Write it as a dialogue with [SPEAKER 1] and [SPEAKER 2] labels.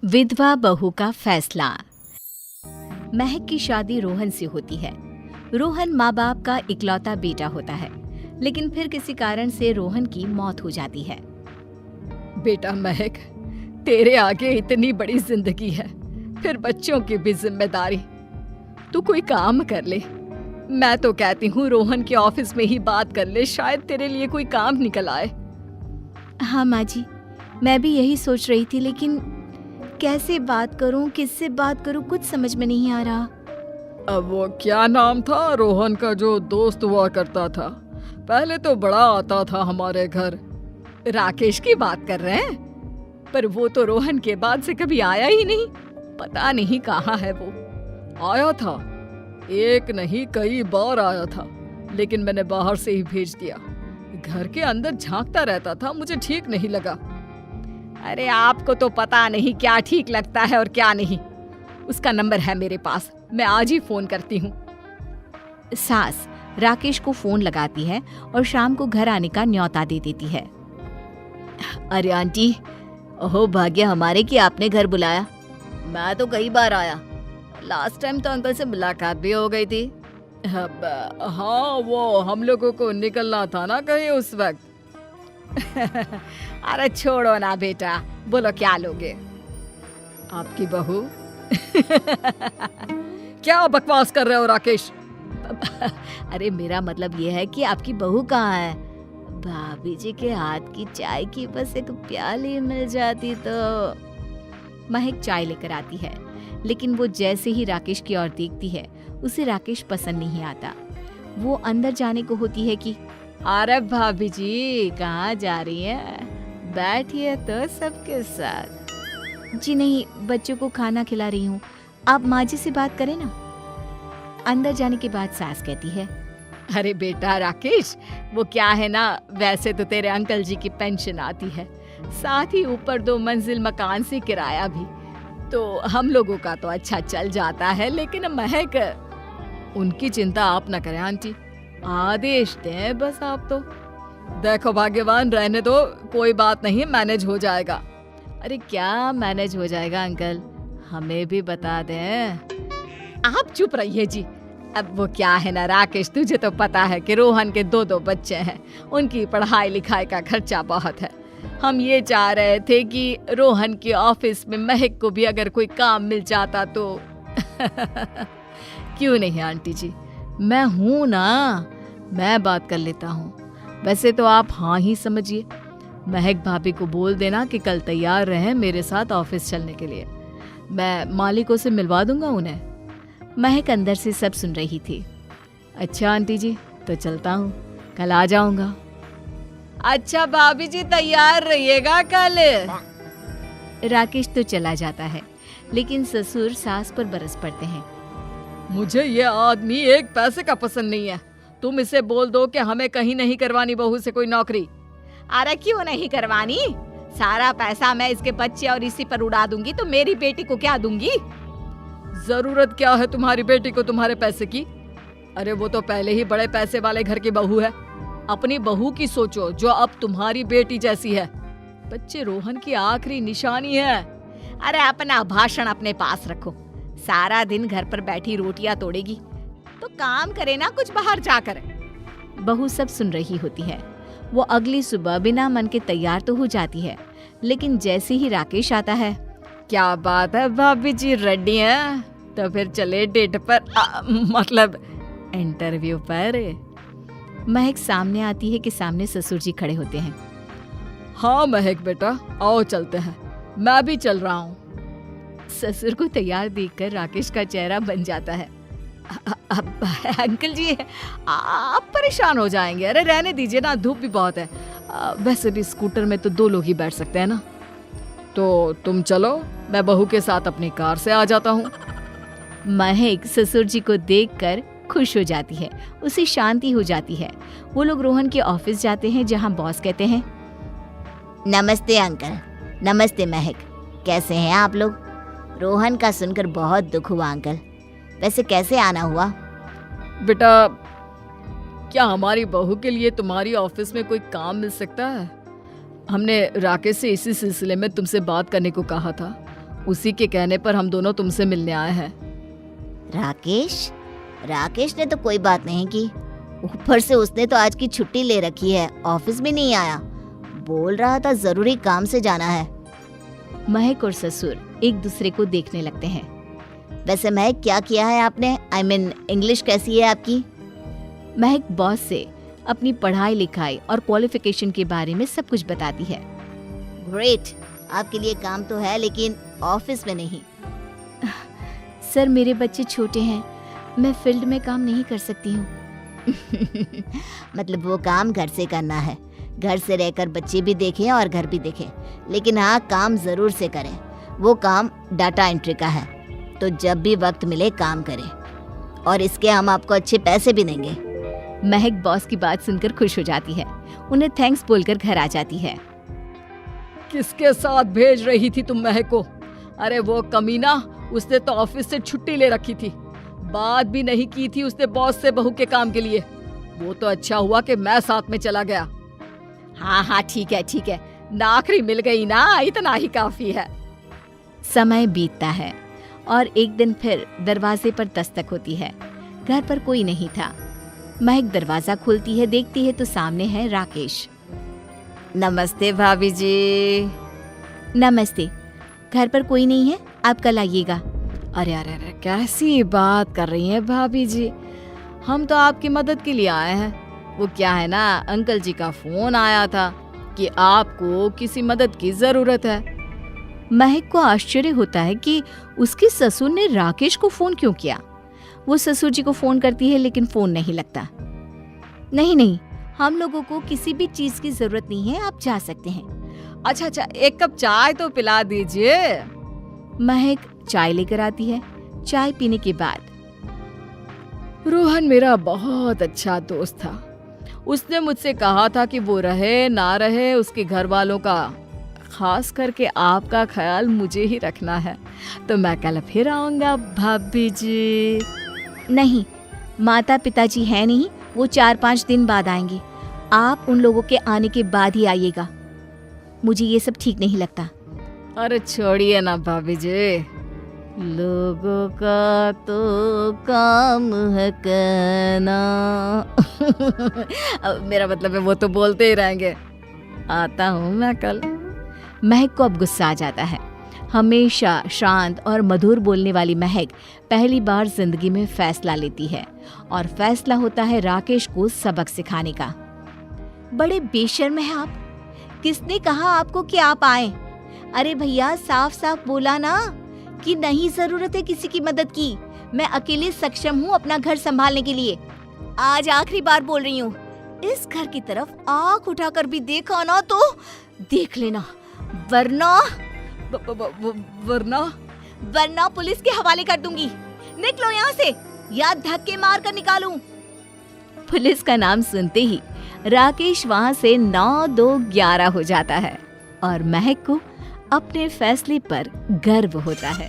[SPEAKER 1] विधवा बहू का फैसला। महक की शादी रोहन से होती है। रोहन माँ बाप का इकलौता बेटा होता है, लेकिन फिर किसी कारण से रोहन की मौत हो जाती है।
[SPEAKER 2] बेटा महक, तेरे आगे इतनी बड़ी जिंदगी है, फिर बच्चों की भी जिम्मेदारी। तू कोई काम कर ले। मैं तो कहती हूँ रोहन के ऑफिस में ही बात कर ले, शायद तेरे लिए कोई काम निकल आए।
[SPEAKER 1] हाँ माँ जी, मैं भी यही सोच रही थी, लेकिन कैसे बात करूं, किससे बात करूं, कुछ समझ में नहीं आ रहा।
[SPEAKER 2] अब वो क्या नाम था रोहन का जो दोस्त हुआ करता था, पहले तो बड़ा आता था हमारे घर। राकेश की बात कर रहे हैं? पर वो तो रोहन के बाद से कभी आया ही नहीं, पता नहीं कहाँ है वो। आया था, एक नहीं कई बार आया था, लेकिन मैंने बाहर से ही भेज दिया। घर के अंदर झांकता रहता था, मुझे ठीक नहीं लगा। अरे आपको तो पता नहीं क्या ठीक लगता है और क्या नहीं। उसका नंबर है मेरे पास, मैं आज ही फोन करती हूँ।
[SPEAKER 1] सास राकेश को फोन लगाती है और शाम को घर आने का न्योता दे देती है।
[SPEAKER 3] अरे आंटी, ओहो भाग्य हमारे कि आपने घर बुलाया। मैं तो कई बार आया, लास्ट टाइम तो अंकल से मुलाकात भी हो गई थी।
[SPEAKER 2] हाँ, वो हम लोगों को निकलना था ना कहीं उस वक्त।
[SPEAKER 3] अरे छोड़ो ना बेटा, बोलो क्या लोगे?
[SPEAKER 2] आपकी बहू। क्या बकवास कर रहे हो राकेश?
[SPEAKER 3] अरे मेरा मतलब ये है कि आपकी बहू कहाँ है? भाभी जी के हाथ की चाय की बस एक प्याली मिल जाती तो।
[SPEAKER 1] महक चाय लेकर आती है, लेकिन वो जैसे ही राकेश की ओर देखती है, उसे राकेश पसंद नहीं आता। वो अंदर जाने को होती है कि
[SPEAKER 3] अरे भाभी जी कहाँ जा रही हैं? बैठिए तो सबके साथ।
[SPEAKER 1] जी नहीं, बच्चों को खाना खिला रही हूँ, आप माँ जी से बात करें ना। अंदर जाने के बाद सास कहती है,
[SPEAKER 2] अरे बेटा राकेश, वो क्या है ना, वैसे तो तेरे अंकल जी की पेंशन आती है, साथ ही ऊपर 2 मंजिल मकान से किराया भी, तो हम लोगों का तो अच्छा चल जाता है। लेकिन महक, उनकी चिंता आप न करें आंटी, आदेश दें बस आप तो। देखो भाग्यवान रहने दो, कोई बात नहीं, मैनेज हो जाएगा।
[SPEAKER 3] अरे क्या मैनेज हो जाएगा अंकल, हमें भी बता दें।
[SPEAKER 2] आप चुप रहिए जी। अब वो क्या है ना राकेश, तुझे तो पता है कि रोहन के 2 बच्चे हैं, उनकी पढ़ाई लिखाई का खर्चा बहुत है। हम ये चाह रहे थे कि रोहन के ऑफिस में महक को भी अगर कोई काम मिल जाता तो।
[SPEAKER 3] क्यों नहीं आंटी जी, मैं हूं ना, मैं बात कर लेता हूँ। वैसे तो आप हाँ ही समझिए। महक भाभी को बोल देना कि कल तैयार रहें मेरे साथ ऑफिस चलने के लिए, मैं मालिकों से मिलवा दूंगा उन्हें।
[SPEAKER 1] महक अंदर से सब सुन रही थी।
[SPEAKER 3] अच्छा आंटी जी, तो चलता हूँ, कल आ जाऊंगा।
[SPEAKER 2] अच्छा भाभी जी तैयार रहिएगा कल।
[SPEAKER 1] राकेश तो चला जाता है, लेकिन ससुर सास पर बरस पड़ते हैं।
[SPEAKER 2] मुझे ये आदमी एक पैसे का पसंद नहीं है। तुम इसे बोल दो कि हमें कहीं नहीं करवानी बहू से कोई नौकरी।
[SPEAKER 3] अरे क्यों नहीं करवानी? सारा पैसा मैं इसके बच्चे और इसी पर उड़ा दूंगी, तो मेरी बेटी को क्या दूंगी?
[SPEAKER 2] जरूरत क्या है तुम्हारी बेटी को तुम्हारे पैसे की? अरे वो तो पहले ही बड़े पैसे वाले घर की बहू है। अपनी बहू की सोचो जो अब तुम्हारी बेटी जैसी है। बच्चे रोहन की आखिरी निशानी है।
[SPEAKER 3] अरे अपना भाषण अपने पास रखो। सारा दिन घर पर बैठी रोटियां तोड़ेगी, तो काम करे ना कुछ बाहर जाकर।
[SPEAKER 1] बहू सब सुन रही होती है। वो अगली सुबह बिना मन के तैयार तो हो जाती है, लेकिन जैसे ही राकेश आता है,
[SPEAKER 2] क्या बात है भाभी जी, रेडी हैं? तो फिर चले डेट पर, मतलब इंटरव्यू पर।
[SPEAKER 1] महक सामने आती है कि सामने ससुर जी खड़े होते हैं।
[SPEAKER 2] हाँ महक बेटा, आओ चलते हैं, मैं भी चल रहा हूँ।
[SPEAKER 1] ससुर को तैयार देखकर राकेश का चेहरा बन जाता है।
[SPEAKER 2] अंकल जी आप परेशान हो जाएंगे। अरे रहने दीजिए ना, धूप भी बहुत है। वैसे भी स्कूटर में तो 2 लोग ही बैठ सकते हैं ना। तो तुम चलो, मैं बहू के साथ अपनी कार से आ जाता हूँ।
[SPEAKER 1] महक ससुर जी को देखकर खुश हो जाती है, उसे शांति हो जाती है। वो लोग रोहन के ऑफिस जाते हैं, जहाँ बॉस कहते हैं,
[SPEAKER 3] नमस्ते अंकल। नमस्ते महक, कैसे हैं आप लोग? रोहन का सुनकर बहुत दुख हुआ अंकल, वैसे कैसे आना हुआ?
[SPEAKER 2] बेटा, क्या हमारी बहू के लिए तुम्हारी ऑफिस में कोई काम मिल सकता है? हमने राकेश से इसी सिलसिले में तुमसे बात करने को कहा था।
[SPEAKER 3] उसी के कहने पर हम दोनों तुमसे मिलने आए हैं।
[SPEAKER 4] राकेश ने तो कोई बात नहीं की, ऊपर से उसने तो आज की छुट्टी ले रखी है, ऑफिस भी नहीं आया। बोल रहा था जरूरी काम से जाना है।
[SPEAKER 1] महक और ससुर एक दूसरे को देखने लगते हैं।
[SPEAKER 4] वैसे महक, क्या किया है आपने? I mean, इंग्लिश कैसी है आपकी?
[SPEAKER 1] महक बॉस से अपनी पढ़ाई लिखाई और क्वालिफिकेशन के बारे में सब कुछ बताती है।
[SPEAKER 4] ग्रेट, आपके लिए काम तो है लेकिन ऑफिस में नहीं।
[SPEAKER 1] सर, मेरे बच्चे छोटे हैं, मैं फील्ड में काम नहीं कर सकती हूँ।
[SPEAKER 4] मतलब वो काम घर से करना है, घर से रहकर बच्चे भी देखें और घर भी देखें, लेकिन हाँ, काम जरूर से करें। वो काम डाटा एंट्री का है, तो जब भी वक्त मिले काम करें, और इसके हम आपको अच्छे पैसे भी देंगे।
[SPEAKER 1] महक बॉस की बात सुनकर खुश हो जाती है, उन्हें थैंक्स बोलकर घर आ जाती है।
[SPEAKER 2] किसके साथ भेज रही थी तुम महक को? अरे वो कमीना, उसने तो ऑफिस से छुट्टी ले रखी थी, बात भी नहीं की थी उसने बॉस से बहू के काम के लिए। वो तो अच्छा हुआ कि मैं साथ में चला गया।
[SPEAKER 3] हाँ, ठीक है, नौकरी मिल गई ना, इतना ही काफी है।
[SPEAKER 1] समय बीतता है और एक दिन फिर दरवाजे पर दस्तक होती है। घर पर कोई नहीं था। महक दरवाजा खोलती है, देखती है तो सामने है राकेश।
[SPEAKER 3] नमस्ते भाभी जी।
[SPEAKER 1] नमस्ते, घर पर कोई नहीं है, आप कल आइएगा।
[SPEAKER 3] अरे, कैसी बात कर रही हैं भाभी जी, हम तो आपकी मदद के लिए आए हैं। वो क्या है ना, अंकल जी का फोन आया था कि आपको किसी मदद की जरूरत है।
[SPEAKER 1] महक को आश्चर्य होता है कि उसके ससुर ने राकेश को फोन क्यों किया। वो ससुर जी को फोन करती है लेकिन फोन नहीं लगता। नहीं, हम लोगों को किसी भी चीज की जरूरत नहीं है, आप जा सकते हैं।
[SPEAKER 3] अच्छा, एक कप चाय तो पिला दीजिए।
[SPEAKER 1] महक चाय लेकर आती है। चाय पीने के बाद,
[SPEAKER 3] रोहन मेरा बहुत अच्छा दोस्त था, उसने मुझसे कहा था कि वो रहे ना रहे, उसके घर वालों का, खास करके आपका ख्याल मुझे ही रखना है, तो मैं कल फिर आऊंगा भाभी जी।
[SPEAKER 1] नहीं, माता पिताजी है नहीं, वो 4-5 दिन बाद आएंगे। आप उन लोगों के आने के बाद ही आइएगा, मुझे ये सब ठीक नहीं लगता।
[SPEAKER 3] अरे छोड़िए ना भाभी जी, लोगों का तो काम है कहना। मेरा मतलब है वो तो बोलते ही रहेंगे। आता हूँ मैं कल।
[SPEAKER 1] महक को अब गुस्सा आ जाता है। हमेशा शांत और मधुर बोलने वाली महक पहली बार जिंदगी में फैसला लेती है, और फैसला होता है राकेश को सबक सिखाने का। बड़े बेशर्म हैं आप, किसने कहा आपको कि आप आए? अरे भैया, साफ साफ बोला ना कि नहीं जरूरत है किसी की मदद की, मैं अकेले सक्षम हूँ अपना घर संभालने के लिए। आज आखिरी बार बोल रही हूँ, इस घर की तरफ आंख उठाकर भी देखा ना तो देख लेना, वरना पुलिस के हवाले कर दूंगी। निकलो यहाँ से, या धक्के मार कर निकालूं। पुलिस का नाम सुनते ही राकेश वहाँ से 9-2-11 हो जाता है, और महक को अपने फैसले पर गर्व होता है।